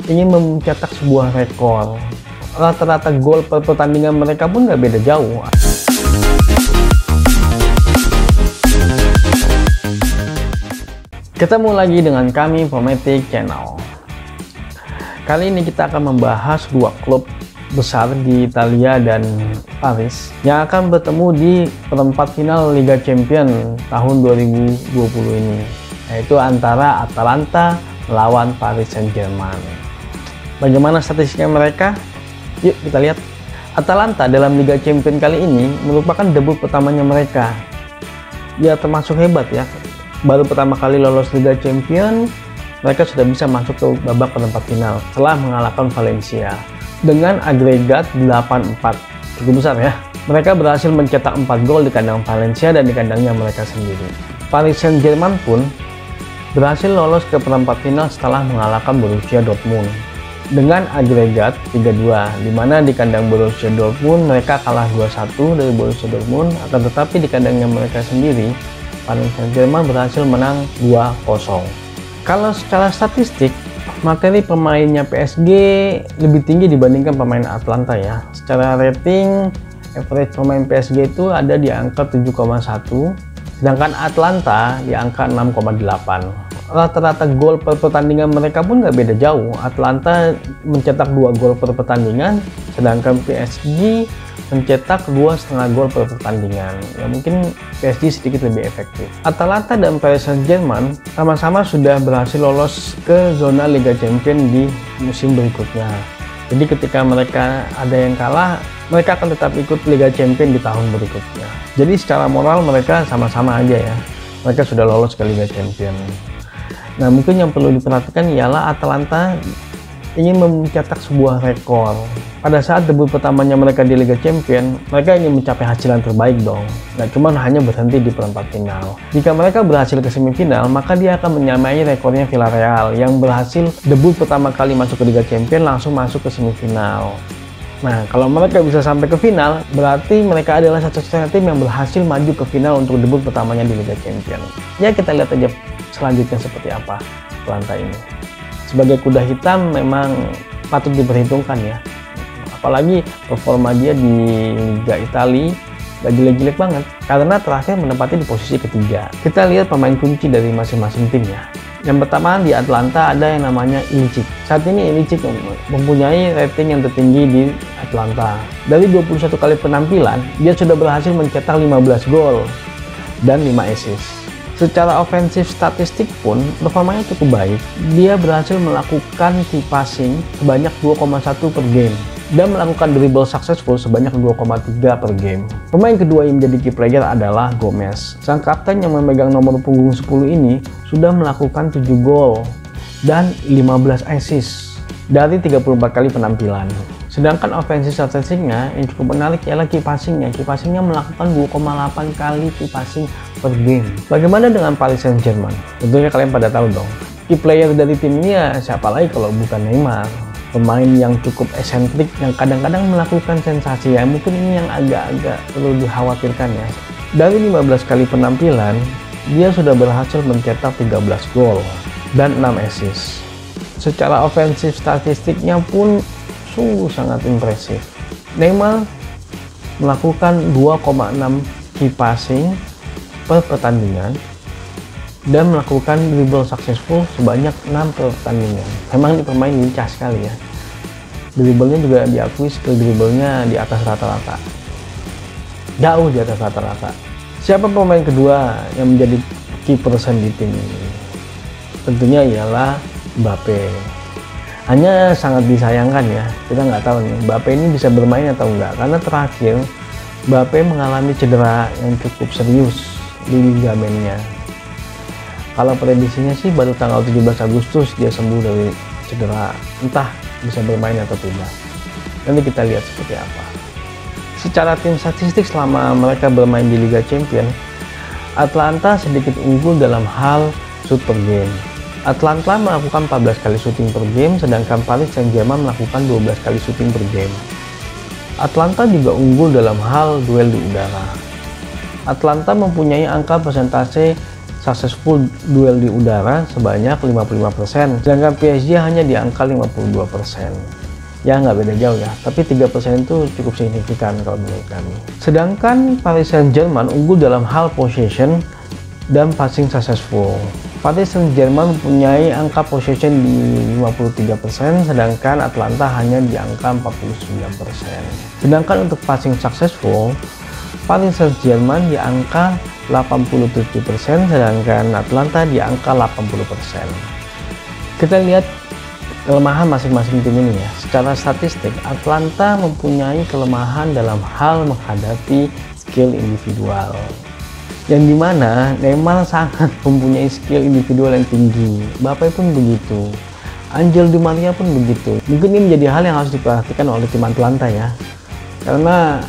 ingin mencetak sebuah rekor. Rata-rata gol per pertandingan mereka pun nggak beda jauh. Ketemu lagi dengan kami Prometic Channel. Kali ini kita akan membahas dua klub besar di Italia dan Paris yang akan bertemu di perempat final Liga Champions tahun 2020 ini, yaitu antara Atalanta melawan Paris Saint-Germain. Bagaimana statistiknya mereka? Yuk kita lihat. Atalanta dalam Liga Champions kali ini merupakan debut pertamanya mereka. Ya termasuk hebat ya. Baru pertama kali lolos Liga Champions, mereka sudah bisa masuk ke babak perempat final setelah mengalahkan Valencia dengan agregat 8-4. Cukup besar ya. Mereka berhasil mencetak 4 gol di kandang Valencia dan di kandangnya mereka sendiri. Paris Saint-Germain pun berhasil lolos ke perempat final setelah mengalahkan Borussia Dortmund dengan agregat 3-2, di mana di kandang Borussia Dortmund mereka kalah 2-1 dari Borussia Dortmund, akan tetapi di kandangnya mereka sendiri Paris Saint-Germain berhasil menang 2-0. Kalau secara statistik, materi pemainnya PSG lebih tinggi dibandingkan pemain Atalanta ya. Secara rating, average pemain PSG itu ada di angka 7,1, sedangkan Atalanta di angka 6,8. Rata-rata gol per pertandingan mereka pun nggak beda jauh. Atalanta mencetak 2 gol per pertandingan, sedangkan PSG mencetak 2,5 gol per pertandingan. Ya mungkin PSG sedikit lebih efektif. Atalanta dan Paris Saint-Germain sama-sama sudah berhasil lolos ke zona Liga Champions di musim berikutnya. Jadi ketika mereka ada yang kalah, mereka akan tetap ikut Liga Champions di tahun berikutnya. Jadi secara moral mereka sama-sama aja ya. Mereka sudah lolos ke Liga Champions. Nah, mungkin yang perlu diperhatikan ialah Atalanta ingin mencetak sebuah rekor. Pada saat debut pertamanya mereka di Liga Champions, mereka ingin mencapai hasil terbaik dong. Nggak cuma hanya berhenti di perempat final. Jika mereka berhasil ke semifinal, maka dia akan menyamai rekornya Villarreal yang berhasil debut pertama kali masuk ke Liga Champions langsung masuk ke semifinal. Nah, kalau mereka bisa sampai ke final, berarti mereka adalah satu-satunya tim yang berhasil maju ke final untuk debut pertamanya di Liga Champions. Ya, kita lihat aja selanjutnya seperti apa Atalanta ini. Sebagai kuda hitam memang patut diperhitungkan ya. Apalagi performa dia di Liga Italia gak jelek-jelek banget, karena terakhir menempati di posisi ketiga. Kita lihat pemain kunci dari masing-masing tim ya. Yang pertama di Atalanta ada yang namanya Ilicic. Saat ini Ilicic mempunyai rating yang tertinggi di Atalanta. Dari 21 kali penampilan, dia sudah berhasil mencetak 15 gol dan 5 assist. Secara ofensif statistik pun performanya cukup baik. Dia berhasil melakukan key passing sebanyak 2,1 per game dan melakukan dribble successful sebanyak 2,3 per game. Pemain kedua yang menjadi key player adalah Gomez. Sang kapten yang memegang nomor punggung 10 ini sudah melakukan 7 gol dan 15 assist dari 34 kali penampilan. Sedangkan ofensif statistiknya yang cukup menarik ialah key passingnya. Key passingnya melakukan 2,8 kali key passing per game. Bagaimana dengan Paris Saint-Germain? Tentunya kalian pada tahu dong. Key player dari timnya siapa lagi kalau bukan Neymar. Pemain yang cukup eksentrik yang kadang-kadang melakukan sensasi ya. Mungkin ini yang agak-agak perlu dikhawatirkan ya. Dari 15 kali penampilan, dia sudah berhasil mencetak 13 gol dan 6 assist. Secara ofensif statistiknya pun sungguh sangat impresif. Neymar melakukan 2,6 key passing per pertandingan dan melakukan dribble successful sebanyak 6 per pertandingan. Memang ini pemain lincah sekali ya. Dribblenya juga diakui skill dribblenya di atas rata-rata. Jauh di atas rata-rata. Siapa pemain kedua yang menjadi key person di tim ini? Tentunya ialah Mbappe. Hanya sangat disayangkan ya, kita nggak tahu nih Mbappe ini bisa bermain atau enggak, karena terakhir Mbappe mengalami cedera yang cukup serius di ligamennya. Kalau prediksinya sih baru tanggal 17 Agustus dia sembuh dari cedera, entah bisa bermain atau tidak. Nanti kita lihat seperti apa. Secara tim statistik selama mereka bermain di Liga Champions, Atalanta sedikit unggul dalam hal shoot per game. Atalanta melakukan 14 kali syuting per game, sedangkan Paris Saint-Germain melakukan 12 kali syuting per game. Atalanta juga unggul dalam hal duel di udara. Atalanta mempunyai angka persentase successful duel di udara sebanyak 55%, sedangkan PSG hanya di angka 52%. Ya nggak beda jauh ya, tapi 3% itu cukup signifikan kalau menurut kami. Sedangkan Paris Saint-Germain unggul dalam hal possession dan passing successful. Paris Saint-Germain mempunyai angka possession di 53%, sedangkan Atlanta hanya di angka 49%. Sedangkan untuk passing successful, Paris Saint-Germain di angka 87%, sedangkan Atlanta di angka 80%. Kita lihat kelemahan masing-masing tim ini ya. Secara statistik, Atlanta mempunyai kelemahan dalam hal menghadapi skill individual, yang dimana Neymar sangat mempunyai skill individual yang tinggi. Mbappe pun begitu, Angel Di Maria pun begitu. Mungkin ini menjadi hal yang harus diperhatikan oleh tim Atlanta ya, karena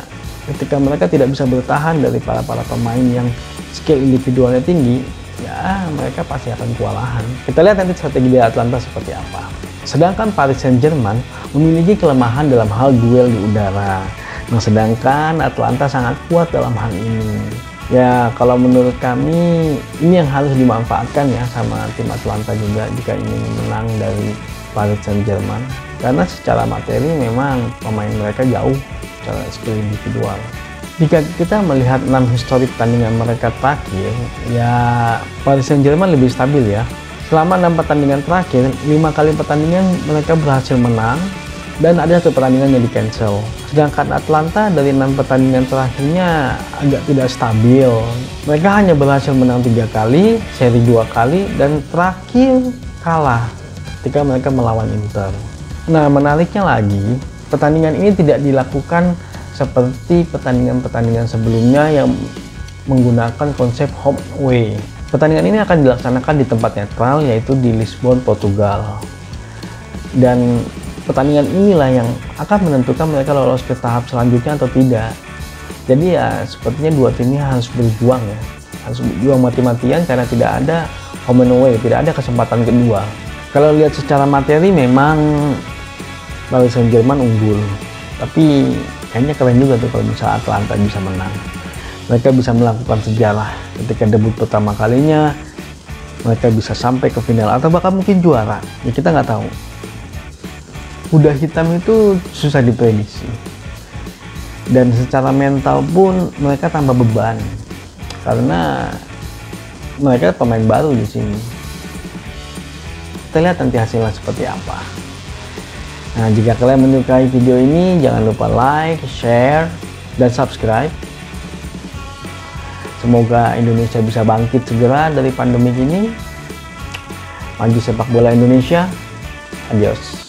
ketika mereka tidak bisa bertahan dari para pemain yang skill individualnya tinggi, ya mereka pasti akan kewalahan. Kita lihat nanti strategi dari Atlanta seperti apa. Sedangkan Paris Saint-Germain memiliki kelemahan dalam hal duel di udara. Nah, sedangkan Atlanta sangat kuat dalam hal ini. Ya, kalau menurut kami ini yang harus dimanfaatkan ya sama tim Atlanta juga jika ingin menang dari Paris Saint-Germain. Karena secara materi memang pemain mereka jauh secara skill individual. Jika kita melihat 6 historik pertandingan mereka terakhir, ya Paris Saint-Germain lebih stabil ya. Selama 6 pertandingan terakhir, 5 kali pertandingan mereka berhasil menang dan ada 1 pertandingan yang di cancel. Sedangkan Atlanta dari 6 pertandingan terakhirnya agak tidak stabil. Mereka hanya berhasil menang 3 kali, seri 2 kali, dan terakhir kalah ketika mereka melawan Inter. Nah, menariknya lagi, pertandingan ini tidak dilakukan seperti pertandingan-pertandingan sebelumnya yang menggunakan konsep home away. Pertandingan ini akan dilaksanakan di tempat netral, yaitu di Lisbon, Portugal. Dan pertandingan inilah yang akan menentukan mereka lolos ke tahap selanjutnya atau tidak. Jadi ya sepertinya dua tim ini harus berjuang ya, harus berjuang mati-matian karena tidak ada home and away, tidak ada kesempatan kedua. Kalau lihat secara materi memang Paris Saint-Germain unggul, tapi kayaknya keren juga tuh kalau misalnya Atlanta bisa menang. Mereka bisa melakukan sejarah ketika debut pertama kalinya, mereka bisa sampai ke final atau bahkan mungkin juara. Ya kita nggak tahu. Kuda hitam itu susah diprediksi. Dan secara mental pun mereka tambah beban karena mereka pemain baru di sini. Kita lihat nanti hasilnya seperti apa. Nah, jika kalian menyukai video ini, jangan lupa like, share, dan subscribe. Semoga Indonesia bisa bangkit segera dari pandemi ini. Maju sepak bola Indonesia. Adios.